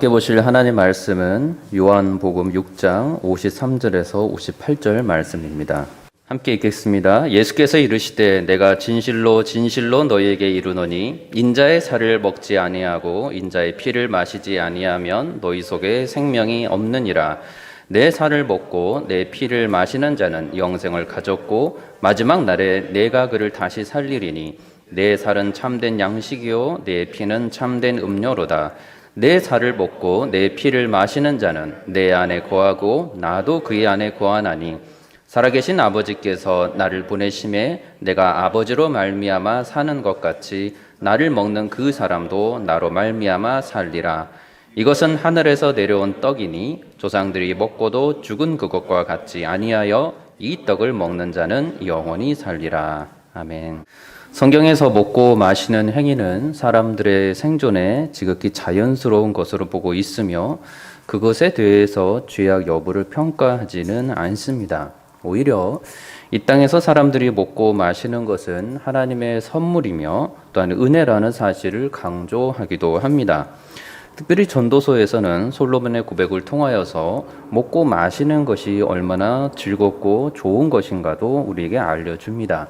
함께 보실 하나님 말씀은 요한복음 6장 53절에서 58절 말씀입니다. 함께 읽겠습니다. 예수께서 이르시되 내가 진실로 진실로 너희에게 이르노니 인자의 살을 먹지 아니하고 인자의 피를 마시지 아니하면 너희 속에 생명이 없느니라. 내 살을 먹고 내 피를 마시는 자는 영생을 가졌고 마지막 날에 내가 그를 다시 살리리니 내 살은 참된 양식이요 내 피는 참된 음료로다. 내 살을 먹고 내 피를 마시는 자는 내 안에 거하고 나도 그의 안에 거하나니 살아계신 아버지께서 나를 보내심에 내가 아버지로 말미암아 사는 것 같이 나를 먹는 그 사람도 나로 말미암아 살리라. 이것은 하늘에서 내려온 떡이니 조상들이 먹고도 죽은 그것과 같지 아니하여 이 떡을 먹는 자는 영원히 살리라. 아멘. 성경에서 먹고 마시는 행위는 사람들의 생존에 지극히 자연스러운 것으로 보고 있으며 그것에 대해서 죄악 여부를 평가하지는 않습니다. 오히려 이 땅에서 사람들이 먹고 마시는 것은 하나님의 선물이며 또한 은혜라는 사실을 강조하기도 합니다. 특별히 전도서에서는 솔로몬의 고백을 통하여서 먹고 마시는 것이 얼마나 즐겁고 좋은 것인가도 우리에게 알려줍니다.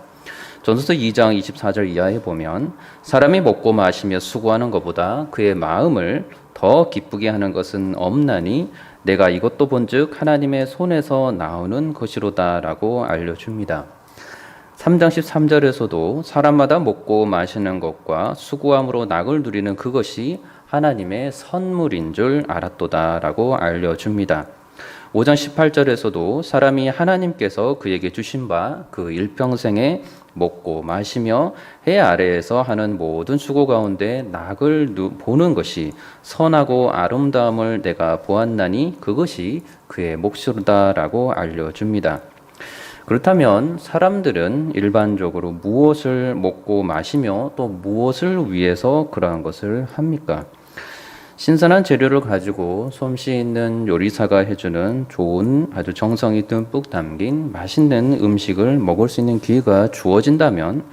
전도서 2장 24절 이하에 보면 사람이 먹고 마시며 수고하는 것보다 그의 마음을 더 기쁘게 하는 것은 없나니 내가 이것도 본즉 하나님의 손에서 나오는 것이로다 라고 알려줍니다. 3장 13절에서도 사람마다 먹고 마시는 것과 수고함으로 낙을 누리는 그것이 하나님의 선물인 줄 알았도다 라고 알려줍니다. 5장 18절에서도 사람이 하나님께서 그에게 주신 바 그 일평생에 먹고 마시며 해 아래에서 하는 모든 수고 가운데 낙을 보는 것이 선하고 아름다움을 내가 보았나니 그것이 그의 몫이로다라고 알려줍니다. 그렇다면 사람들은 일반적으로 무엇을 먹고 마시며 또 무엇을 위해서 그러한 것을 합니까? 신선한 재료를 가지고 솜씨 있는 요리사가 해주는 좋은 아주 정성이 듬뿍 담긴 맛있는 음식을 먹을 수 있는 기회가 주어진다면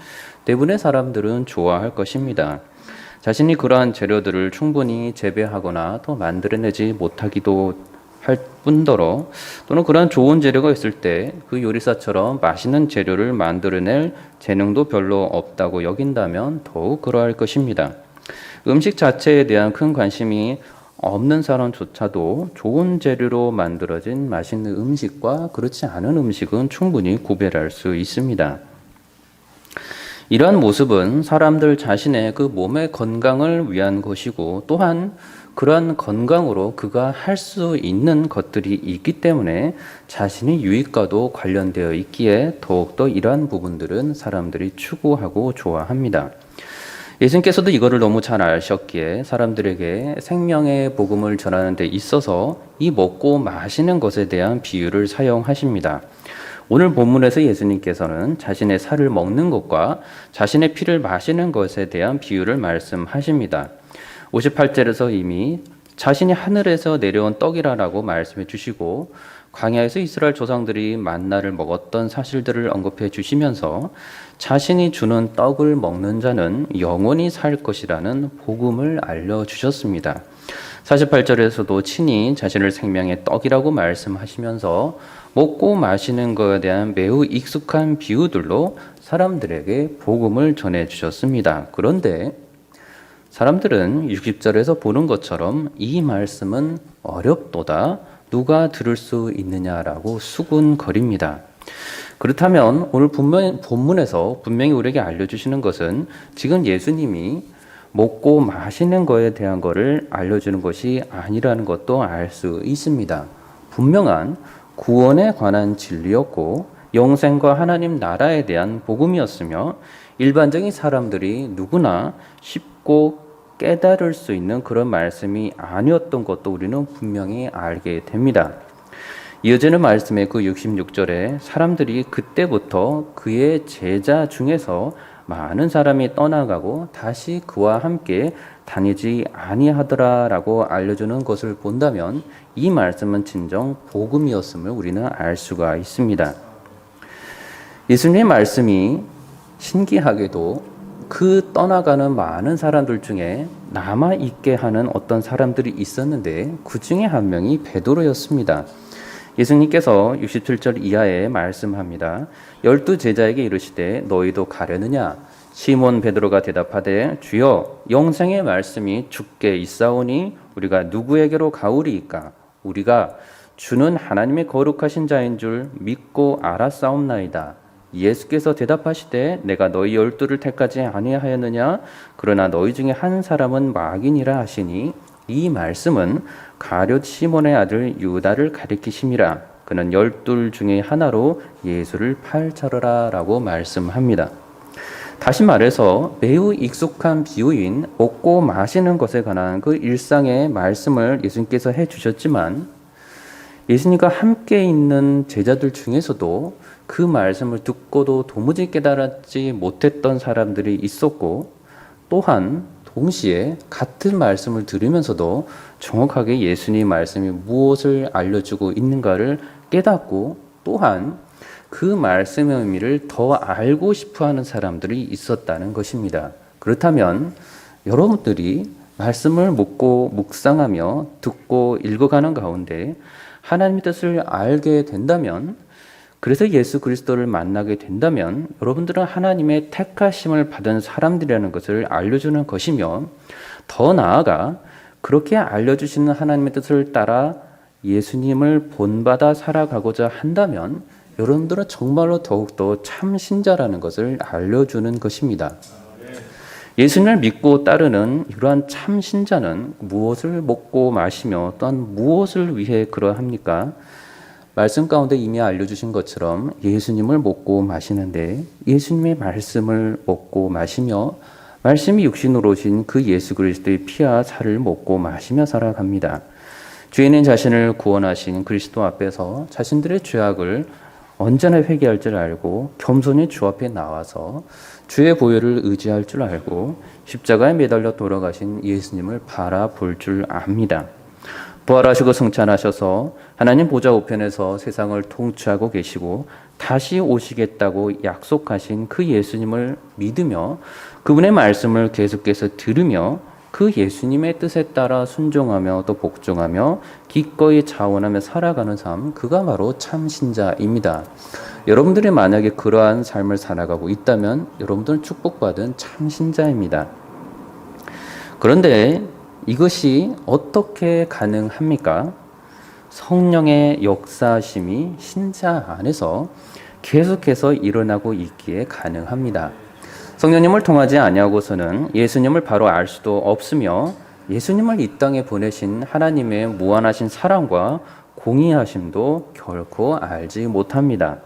대부분의 사람들은 좋아할 것입니다. 자신이 그러한 재료들을 충분히 재배하거나 또 만들어내지 못하기도 할 뿐더러 또는 그러한 좋은 재료가 있을 때 그 요리사처럼 맛있는 재료를 만들어낼 재능도 별로 없다고 여긴다면 더욱 그러할 것입니다. 음식 자체에 대한 큰 관심이 없는 사람조차도 좋은 재료로 만들어진 맛있는 음식과 그렇지 않은 음식은 충분히 구별할 수 있습니다. 이러한 모습은 사람들 자신의 그 몸의 건강을 위한 것이고 또한 그러한 건강으로 그가 할 수 있는 것들이 있기 때문에 자신의 유익과도 관련되어 있기에 더욱더 이러한 부분들은 사람들이 추구하고 좋아합니다. 예수님께서도 이거를 너무 잘 아셨기에 사람들에게 생명의 복음을 전하는 데 있어서 이 먹고 마시는 것에 대한 비유를 사용하십니다. 오늘 본문에서 예수님께서는 자신의 살을 먹는 것과 자신의 피를 마시는 것에 대한 비유를 말씀하십니다. 58절에서 이미 자신이 하늘에서 내려온 떡이라고 말씀해 주시고 광야에서 이스라엘 조상들이 만나를 먹었던 사실들을 언급해 주시면서 자신이 주는 떡을 먹는 자는 영원히 살 것이라는 복음을 알려주셨습니다. 48절에서도 친히 자신을 생명의 떡이라고 말씀하시면서 먹고 마시는 것에 대한 매우 익숙한 비유들로 사람들에게 복음을 전해주셨습니다. 그런데 사람들은 60절에서 보는 것처럼 이 말씀은 어렵도다. 누가 들을 수 있느냐라고 수군거립니다. 그렇다면 오늘 본문에서 분명히 우리에게 알려주시는 것은 지금 예수님이 먹고 마시는 것에 대한 것을 알려주는 것이 아니라는 것도 알 수 있습니다. 분명한 구원에 관한 진리였고 영생과 하나님 나라에 대한 복음이었으며 일반적인 사람들이 누구나 쉽고 깨달을 수 있는 그런 말씀이 아니었던 것도 우리는 분명히 알게 됩니다. 이어지는 말씀의 그 66절에 사람들이 그때부터 그의 제자 중에서 많은 사람이 떠나가고 다시 그와 함께 다니지 아니하더라라고 알려주는 것을 본다면 이 말씀은 진정 복음이었음을 우리는 알 수가 있습니다. 예수님의 말씀이 신기하게도 그 떠나가는 많은 사람들 중에 남아있게 하는 어떤 사람들이 있었는데 그 중에 한 명이 베드로였습니다. 예수님께서 67절 이하에 말씀합니다. 12 제자에게 이르시되 너희도 가려느냐? 시몬 베드로가 대답하되 주여 영생의 말씀이 주께 있사오니 우리가 누구에게로 가오리이까? 우리가 주는 하나님의 거룩하신 자인 줄 믿고 알았사옵나이다. 예수께서 대답하시되 내가 너희 12를 택하지 아니하였느냐? 그러나 너희 중에 한 사람은 마귀니라 하시니 이 말씀은 가룟 시몬의 아들 유다를 가리키심이라. 그는 12 중에 하나로 예수를 팔자르라 라고 말씀합니다. 다시 말해서 매우 익숙한 비유인 먹고 마시는 것에 관한 그 일상의 말씀을 예수님께서 해주셨지만 예수님과 함께 있는 제자들 중에서도 그 말씀을 듣고도 도무지 깨달지 못했던 사람들이 있었고 또한 동시에 같은 말씀을 들으면서도 정확하게 예수님 말씀이 무엇을 알려주고 있는가를 깨닫고 또한 그 말씀의 의미를 더 알고 싶어하는 사람들이 있었다는 것입니다. 그렇다면 여러분들이 말씀을 묵고 묵상하며 듣고 읽어가는 가운데 하나님의 뜻을 알게 된다면 그래서 예수 그리스도를 만나게 된다면 여러분들은 하나님의 택하심을 받은 사람들이라는 것을 알려주는 것이며 더 나아가 그렇게 알려주시는 하나님의 뜻을 따라 예수님을 본받아 살아가고자 한다면 여러분들은 정말로 더욱더 참 신자라는 것을 알려주는 것입니다. 예수님을 믿고 따르는 이러한 참 신자는 무엇을 먹고 마시며 또한 무엇을 위해 그러합니까? 말씀 가운데 이미 알려주신 것처럼 예수님을 먹고 마시는데 예수님의 말씀을 먹고 마시며 말씀이 육신으로 오신 그 예수 그리스도의 피와 살을 먹고 마시며 살아갑니다. 죄인인 자신을 구원하신 그리스도 앞에서 자신들의 죄악을 언제나 회개할 줄 알고 겸손히 주 앞에 나와서 주의 보혈을 의지할 줄 알고 십자가에 매달려 돌아가신 예수님을 바라볼 줄 압니다. 부활하시고 승천하셔서 하나님 보좌 우편에서 세상을 통치하고 계시고 다시 오시겠다고 약속하신 그 예수님을 믿으며 그분의 말씀을 계속해서 들으며 그 예수님의 뜻에 따라 순종하며 또 복종하며 기꺼이 자원하며 살아가는 삶, 그가 바로 참 신자입니다. 여러분들이 만약에 그러한 삶을 살아가고 있다면 여러분들은 축복받은 참 신자입니다. 그런데 이것이 어떻게 가능합니까? 성령의 역사심이 신자 안에서 계속해서 일어나고 있기에 가능합니다. 성령님을 통하지 아니하고서는 예수님을 바로 알 수도 없으며 예수님을 이 땅에 보내신 하나님의 무한하신 사랑과 공의하심도 결코 알지 못합니다.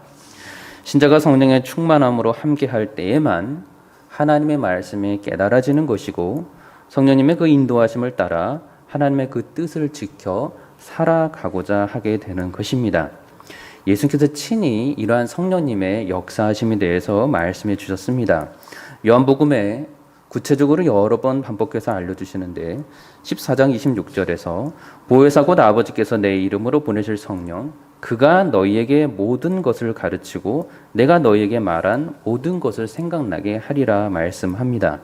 신자가 성령의 충만함으로 함께할 때에만 하나님의 말씀이 깨달아지는 것이고 성령님의 그 인도하심을 따라 하나님의 그 뜻을 지켜 살아가고자 하게 되는 것입니다. 예수님께서 친히 이러한 성령님의 역사하심에 대해서 말씀해 주셨습니다. 요한복음에 구체적으로 여러 번 반복해서 알려주시는데 14장 26절에서 보혜사 곧 아버지께서 내 이름으로 보내실 성령 그가 너희에게 모든 것을 가르치고 내가 너희에게 말한 모든 것을 생각나게 하리라 말씀합니다.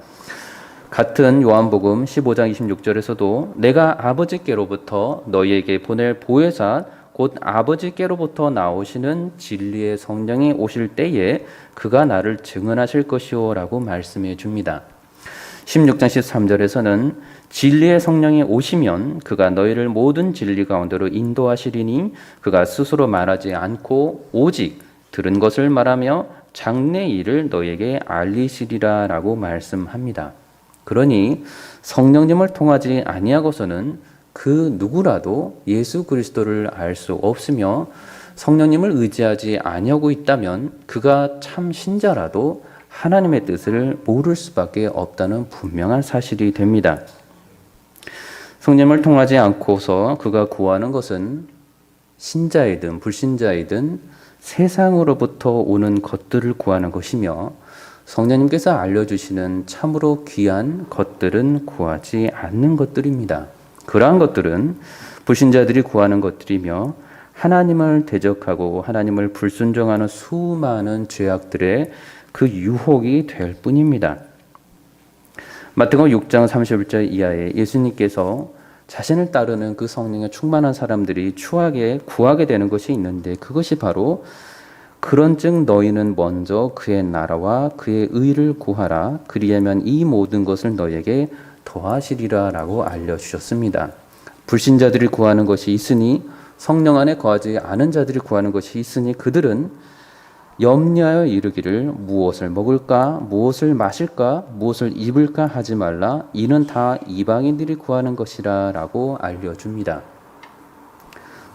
같은 요한복음 15장 26절에서도 내가 아버지께로부터 너희에게 보낼 보혜사 곧 아버지께로부터 나오시는 진리의 성령이 오실 때에 그가 나를 증언하실 것이오 라고 말씀해 줍니다. 16장 13절에서는 진리의 성령이 오시면 그가 너희를 모든 진리 가운데로 인도하시리니 그가 스스로 말하지 않고 오직 들은 것을 말하며 장래 일을 너희에게 알리시리라 라고 말씀합니다. 그러니 성령님을 통하지 아니하고서는 그 누구라도 예수 그리스도를 알 수 없으며 성령님을 의지하지 아니하고 있다면 그가 참 신자라도 하나님의 뜻을 모를 수밖에 없다는 분명한 사실이 됩니다. 성령님을 통하지 않고서 그가 구하는 것은 신자이든 불신자이든 세상으로부터 오는 것들을 구하는 것이며 성령님께서 알려주시는 참으로 귀한 것들은 구하지 않는 것들입니다. 그러한 것들은 불신자들이 구하는 것들이며 하나님을 대적하고 하나님을 불순종하는 수많은 죄악들의 그 유혹이 될 뿐입니다. 마태복음 6장 31절 이하에 예수님께서 자신을 따르는 그 성령에 충만한 사람들이 추하게 구하게 되는 것이 있는데, 그것이 바로 그런즉 너희는 먼저 그의 나라와 그의 의를 구하라. 그리하면 이 모든 것을 너희에게 더하시리라 라고 알려주셨습니다. 불신자들이 구하는 것이 있으니, 성령 안에 거하지 않은 자들이 구하는 것이 있으니, 그들은 염려하여 이르기를 무엇을 먹을까, 무엇을 마실까, 무엇을 입을까 하지 말라. 이는 다 이방인들이 구하는 것이라 라고 알려줍니다.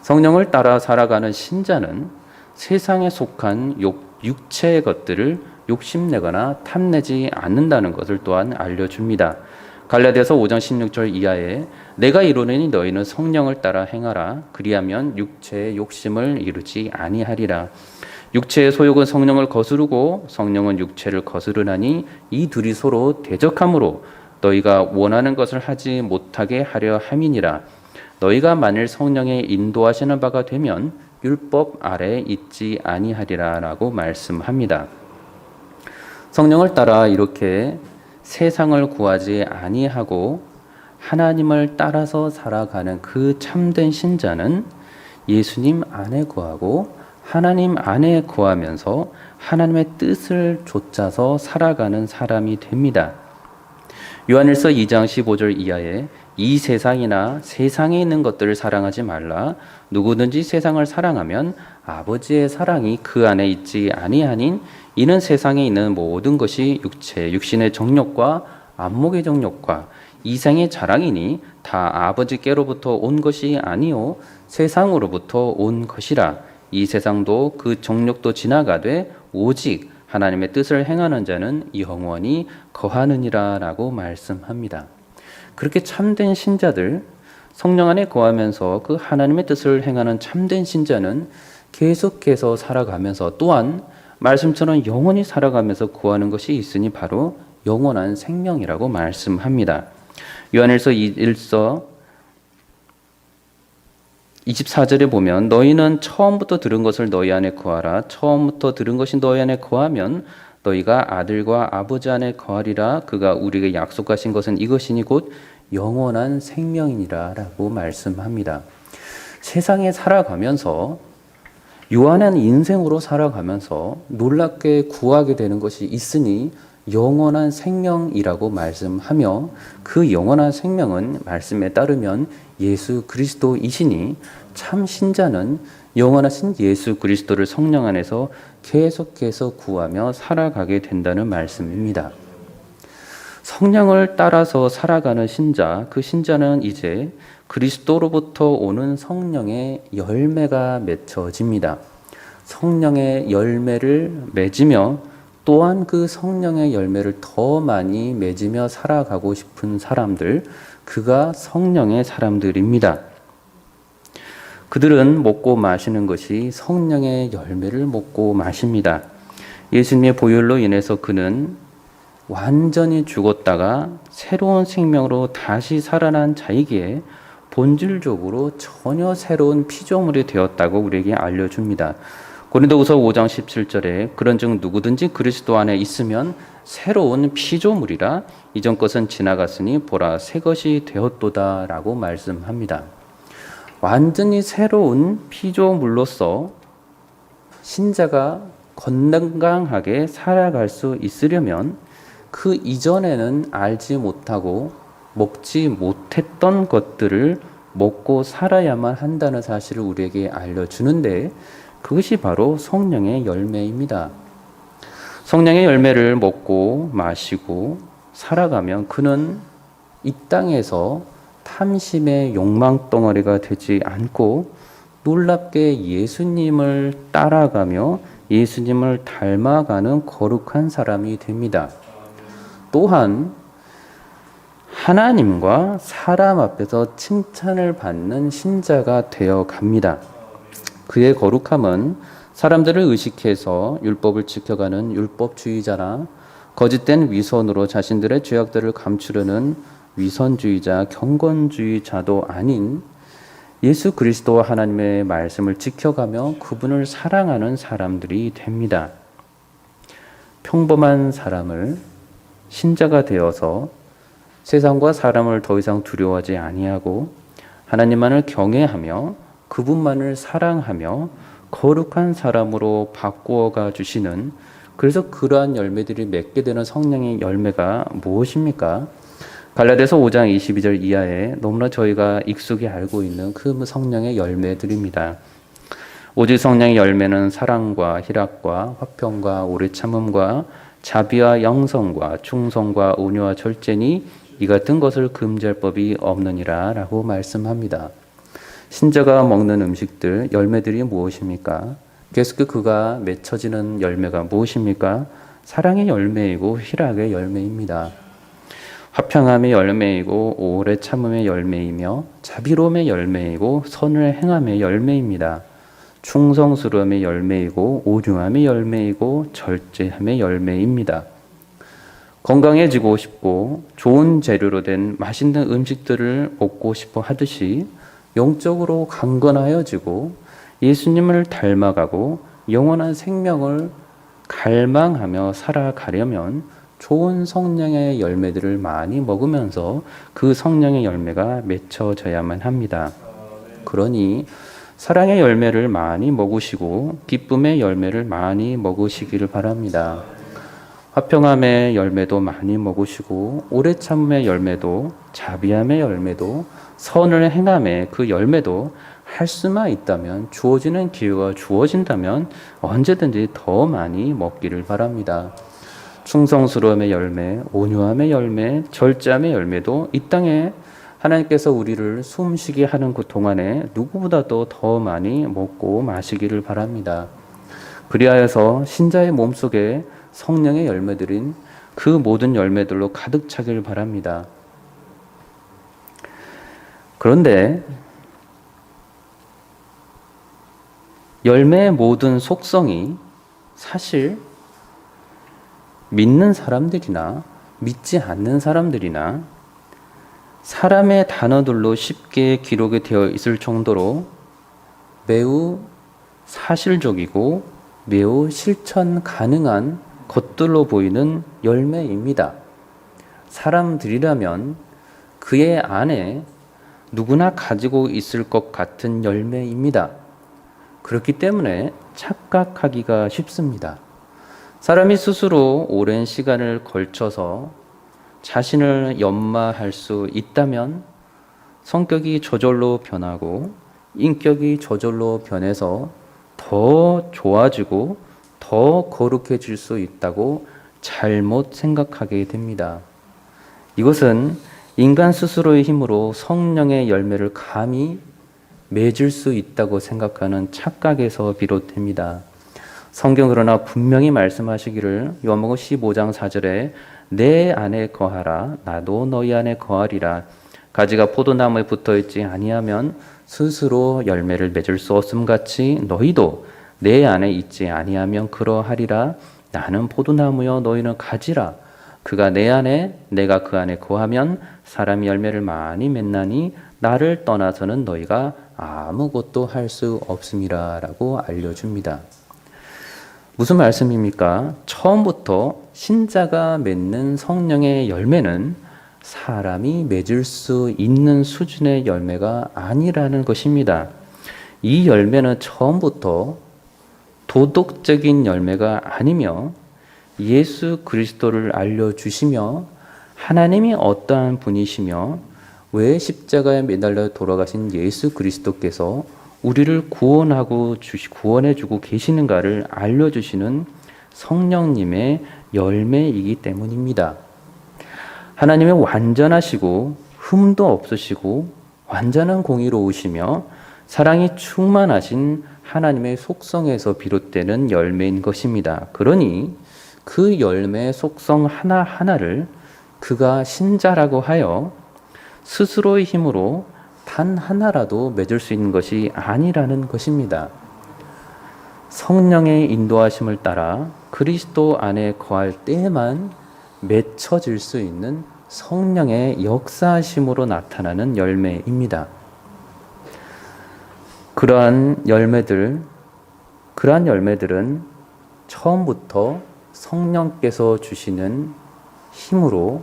성령을 따라 살아가는 신자는 세상에 속한 육체의 것들을 욕심내거나 탐내지 않는다는 것을 또한 알려줍니다. 갈라디아서 5장 16절 이하에 내가 이루노니 너희는 성령을 따라 행하라. 그리하면 육체의 욕심을 이루지 아니하리라. 육체의 소욕은 성령을 거스르고 성령은 육체를 거스르나니 이 둘이 서로 대적함으로 너희가 원하는 것을 하지 못하게 하려 함이니라. 너희가 만일 성령의 인도하시는 바가 되면 율법 아래 있지 아니하리라 라고 말씀합니다. 성령을 따라 이렇게 세상을 구하지 아니하고 하나님을 따라서 살아가는 그 참된 신자는 예수님 안에 구하고 하나님 안에 구하면서 하나님의 뜻을 좇아서 살아가는 사람이 됩니다. 요한일서 2장 15절 이하에 이 세상이나 세상에 있는 것들을 사랑하지 말라. 누구든지 세상을 사랑하면 아버지의 사랑이 그 안에 있지 아니하니 이는 세상에 있는 모든 것이 육신의 정욕과 안목의 정욕과 이생의 자랑이니 다 아버지께로부터 온 것이 아니요 세상으로부터 온 것이라. 이 세상도 그 정욕도 지나가되 오직 하나님의 뜻을 행하는 자는 영원히 거하느니라 라고 말씀합니다. 그렇게 참된 신자들, 성령 안에 거하면서 그 하나님의 뜻을 행하는 참된 신자는 계속해서 살아가면서 또한 말씀처럼 영원히 살아가면서 구하는 것이 있으니 바로 영원한 생명이라고 말씀합니다. 요한일서 24절에 보면 너희는 처음부터 들은 것을 너희 안에 거하라. 처음부터 들은 것이 너희 안에 거하면 너희가 아들과 아버지 안에 거하리라. 그가 우리에게 약속하신 것은 이것이니 곧 영원한 생명이니라 라고 말씀합니다. 세상에 살아가면서 유한한 인생으로 살아가면서 놀랍게 구하게 되는 것이 있으니 영원한 생명이라고 말씀하며 그 영원한 생명은 말씀에 따르면 예수 그리스도이시니 참 신자는 영원하신 예수 그리스도를 성령 안에서 계속해서 구하며 살아가게 된다는 말씀입니다. 성령을 따라서 살아가는 신자, 그 신자는 이제 그리스도로부터 오는 성령의 열매가 맺혀집니다. 성령의 열매를 맺으며 또한 그 성령의 열매를 더 많이 맺으며 살아가고 싶은 사람들, 그가 성령의 사람들입니다. 그들은 먹고 마시는 것이 성령의 열매를 먹고 마십니다. 예수님의 보혈로 인해서 그는 완전히 죽었다가 새로운 생명으로 다시 살아난 자이기에 본질적으로 전혀 새로운 피조물이 되었다고 우리에게 알려줍니다. 고린도후서 5장 17절에 그런즉 누구든지 그리스도 안에 있으면 새로운 피조물이라 이전 것은 지나갔으니 보라 새 것이 되었도다 라고 말씀합니다. 완전히 새로운 피조물로서 신자가 건강하게 살아갈 수 있으려면 그 이전에는 알지 못하고 먹지 못했던 것들을 먹고 살아야만 한다는 사실을 우리에게 알려주는데 그것이 바로 성령의 열매입니다. 성령의 열매를 먹고 마시고 살아가면 그는 이 땅에서 탐심의 욕망 덩어리가 되지 않고 놀랍게 예수님을 따라가며 예수님을 닮아가는 거룩한 사람이 됩니다. 또한 하나님과 사람 앞에서 칭찬을 받는 신자가 되어 갑니다. 그의 거룩함은 사람들을 의식해서 율법을 지켜가는 율법주의자나 거짓된 위선으로 자신들의 죄악들을 감추려는 위선주의자, 경건주의자도 아닌 예수 그리스도와 하나님의 말씀을 지켜가며 그분을 사랑하는 사람들이 됩니다. 평범한 사람을 신자가 되어서 세상과 사람을 더 이상 두려워하지 아니하고 하나님만을 경외하며 그분만을 사랑하며 거룩한 사람으로 바꾸어가 주시는, 그래서 그러한 열매들이 맺게 되는 성령의 열매가 무엇입니까? 갈라디아서 5장 22절 이하에 너무나 저희가 익숙히 알고 있는 그 성령의 열매들입니다. 오직 성령의 열매는 사랑과 희락과 화평과 오래 참음과 자비와 영성과 충성과 온유와 절제니 이 같은 것을 금지할 법이 없느니라 라고 말씀합니다. 신자가 먹는 음식들, 열매들이 무엇입니까? 계속 그가 맺혀지는 열매가 무엇입니까? 사랑의 열매이고 희락의 열매입니다. 화평함의 열매이고 오래 참음의 열매이며 자비로움의 열매이고 선을 행함의 열매입니다. 충성스러움의 열매이고 온유함의 열매이고 절제함의 열매입니다. 건강해지고 싶고 좋은 재료로 된 맛있는 음식들을 먹고 싶어 하듯이 영적으로 강건하여지고 예수님을 닮아가고 영원한 생명을 갈망하며 살아가려면 좋은 성령의 열매들을 많이 먹으면서 그 성령의 열매가 맺혀져야만 합니다. 그러니 사랑의 열매를 많이 먹으시고 기쁨의 열매를 많이 먹으시기를 바랍니다. 화평함의 열매도 많이 먹으시고 오래 참음의 열매도 자비함의 열매도 선을 행함의 그 열매도 할 수만 있다면, 주어지는 기회가 주어진다면 언제든지 더 많이 먹기를 바랍니다. 충성스러움의 열매, 온유함의 열매, 절제함의 열매도 이 땅에 하나님께서 우리를 숨쉬게 하는 그 동안에 누구보다도 더 많이 먹고 마시기를 바랍니다. 그리하여서 신자의 몸속에 성령의 열매들인 그 모든 열매들로 가득 차기를 바랍니다. 그런데 열매의 모든 속성이 사실 믿는 사람들이나 믿지 않는 사람들이나 사람의 단어들로 쉽게 기록이 되어 있을 정도로 매우 사실적이고 매우 실천 가능한 것들로 보이는 열매입니다. 사람들이라면 그의 안에 누구나 가지고 있을 것 같은 열매입니다. 그렇기 때문에 착각하기가 쉽습니다. 사람이 스스로 오랜 시간을 걸쳐서 자신을 연마할 수 있다면 성격이 저절로 변하고 인격이 저절로 변해서 더 좋아지고 더 거룩해질 수 있다고 잘못 생각하게 됩니다. 이것은 인간 스스로의 힘으로 성령의 열매를 감히 맺을 수 있다고 생각하는 착각에서 비롯됩니다. 성경 그러나 분명히 말씀하시기를 요한복음 15장 4절에 내 안에 거하라 나도 너희 안에 거하리라. 가지가 포도나무에 붙어있지 아니하면 스스로 열매를 맺을 수 없음같이 너희도 내 안에 있지 아니하면 그러하리라. 나는 포도나무여 너희는 가지라. 그가 내 안에 내가 그 안에 거하면 사람이 열매를 많이 맺나니 나를 떠나서는 너희가 아무것도 할 수 없음이라 라고 알려줍니다. 무슨 말씀입니까? 처음부터 신자가 맺는 성령의 열매는 사람이 맺을 수 있는 수준의 열매가 아니라는 것입니다. 이 열매는 처음부터 도덕적인 열매가 아니며 예수 그리스도를 알려주시며 하나님이 어떠한 분이시며 왜 십자가에 매달려 돌아가신 예수 그리스도께서 우리를 구원해주고 계시는가를 알려주시는 성령님의 열매이기 때문입니다. 하나님은 완전하시고 흠도 없으시고 완전한 공의로우시며 사랑이 충만하신 하나님의 속성에서 비롯되는 열매인 것입니다. 그러니 그 열매의 속성 하나하나를 그가 신자라고 하여 스스로의 힘으로 단 하나라도 맺을 수 있는 것이 아니라는 것입니다. 성령의 인도하심을 따라 그리스도 안에 거할 때에만 맺혀질 수 있는 성령의 역사하심으로 나타나는 열매입니다. 그러한 열매들은 처음부터 성령께서 주시는 힘으로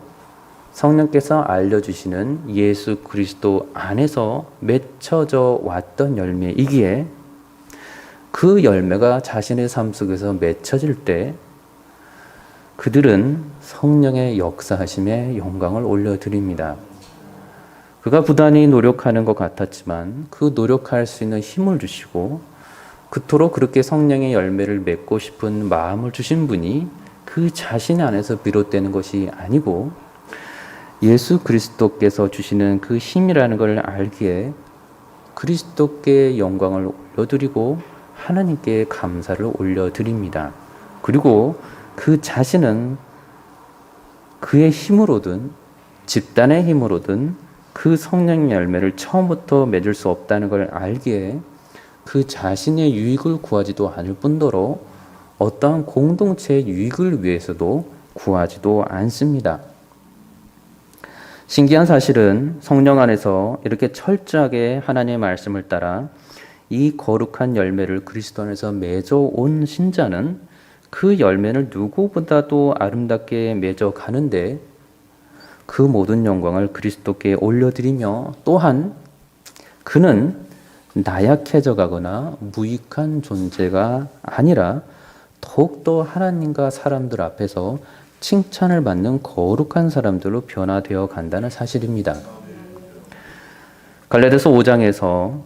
성령께서 알려주시는 예수 그리스도 안에서 맺혀져 왔던 열매이기에 그 열매가 자신의 삶 속에서 맺혀질 때 그들은 성령의 역사하심에 영광을 올려드립니다. 그가 부단히 노력하는 것 같았지만 그 노력할 수 있는 힘을 주시고 그토록 그렇게 성령의 열매를 맺고 싶은 마음을 주신 분이 그 자신 안에서 비롯되는 것이 아니고 예수 그리스도께서 주시는 그 힘이라는 걸 알기에 그리스도께 영광을 올려드리고 하나님께 감사를 올려드립니다. 그리고 그 자신은 그의 힘으로든 집단의 힘으로든 그 성령의 열매를 처음부터 맺을 수 없다는 걸 알기에 그 자신의 유익을 구하지도 않을 뿐더러 어떠한 공동체의 유익을 위해서도 구하지도 않습니다. 신기한 사실은 성령 안에서 이렇게 철저하게 하나님의 말씀을 따라 이 거룩한 열매를 그리스도 안에서 맺어온 신자는 그 열매를 누구보다도 아름답게 맺어가는데 그 모든 영광을 그리스도께 올려드리며 또한 그는 나약해져 가거나 무익한 존재가 아니라 더욱더 하나님과 사람들 앞에서 칭찬을 받는 거룩한 사람들로 변화되어 간다는 사실입니다. 갈라디아서 5장에서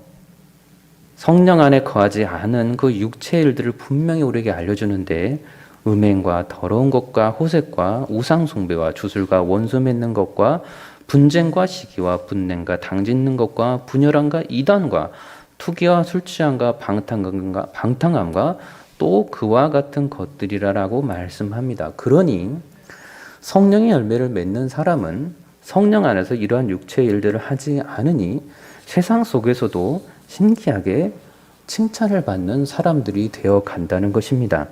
성령 안에 거하지 않은 그 육체의 일들을 분명히 우리에게 알려주는데 음행과 더러운 것과 호색과 우상 숭배와 주술과 원수 맺는 것과 분쟁과 시기와 분냄과 당짓는 것과 분열함과 이단과 투기와 술 취함과 방탕함과 또 그와 같은 것들이라라고 말씀합니다. 그러니 성령의 열매를 맺는 사람은 성령 안에서 이러한 육체의 일들을 하지 않으니 세상 속에서도 신기하게 칭찬을 받는 사람들이 되어 간다는 것입니다.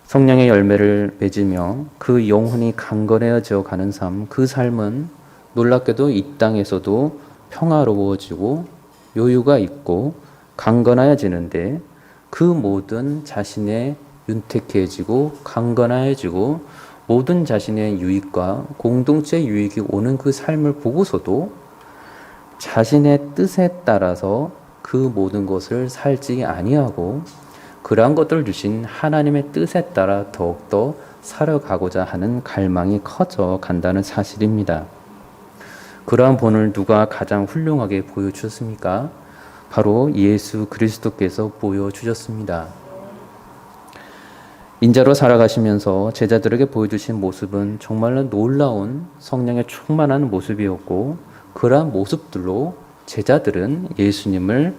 성령의 열매를 맺으며 그 영혼이 강건해져 가는 삶, 그 삶은 놀랍게도 이 땅에서도 평화로워지고 여유가 있고 강건해지는데 그 모든 자신의 윤택해지고 강건해지고 모든 자신의 유익과 공동체 유익이 오는 그 삶을 보고서도 자신의 뜻에 따라서 그 모든 것을 살지 아니하고 그러한 것들을 주신 하나님의 뜻에 따라 더욱더 살아가고자 하는 갈망이 커져 간다는 사실입니다. 그러한 본을 누가 가장 훌륭하게 보여주셨습니까? 바로 예수 그리스도께서 보여주셨습니다. 인자로 살아가시면서 제자들에게 보여주신 모습은 정말로 놀라운 성령의 충만한 모습이었고 그러한 모습들로 제자들은 예수님을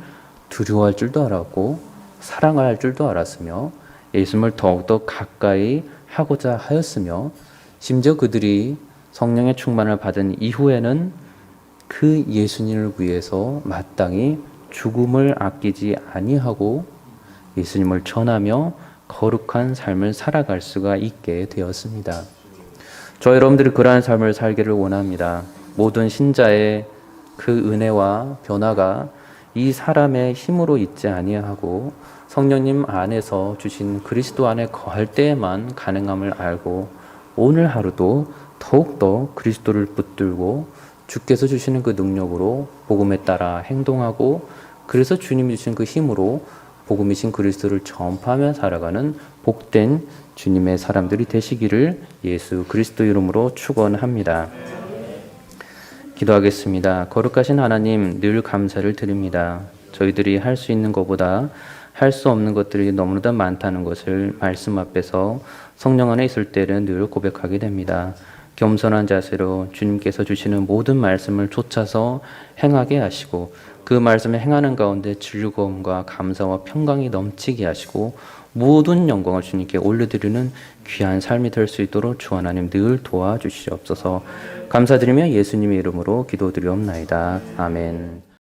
두려워할 줄도 알았고 사랑할 줄도 알았으며 예수님을 더욱더 가까이 하고자 하였으며 심지어 그들이 성령의 충만을 받은 이후에는 그 예수님을 위해서 마땅히 죽음을 아끼지 아니하고 예수님을 전하며 거룩한 삶을 살아갈 수가 있게 되었습니다. 저 여러분들이 그러한 삶을 살기를 원합니다. 모든 신자의 그 은혜와 변화가 이 사람의 힘으로 있지 아니하고 성령님 안에서 주신 그리스도 안에 거할 때에만 가능함을 알고 오늘 하루도 더욱더 그리스도를 붙들고 주께서 주시는 그 능력으로 복음에 따라 행동하고 그래서 주님이 주신 그 힘으로 복음이신 그리스도를 전파하며 살아가는 복된 주님의 사람들이 되시기를 예수 그리스도 이름으로 축원합니다. 기도하겠습니다. 거룩하신 하나님, 늘 감사를 드립니다. 저희들이 할 수 있는 것보다 할 수 없는 것들이 너무나 많다는 것을 말씀 앞에서 성령 안에 있을 때는 늘 고백하게 됩니다. 겸손한 자세로 주님께서 주시는 모든 말씀을 쫓아서 행하게 하시고 그 말씀을 행하는 가운데 즐거움과 감사와 평강이 넘치게 하시고 모든 영광을 주님께 올려드리는 귀한 삶이 될 수 있도록 주 하나님 늘 도와주시옵소서. 감사드리며 예수님의 이름으로 기도드리옵나이다. 아멘.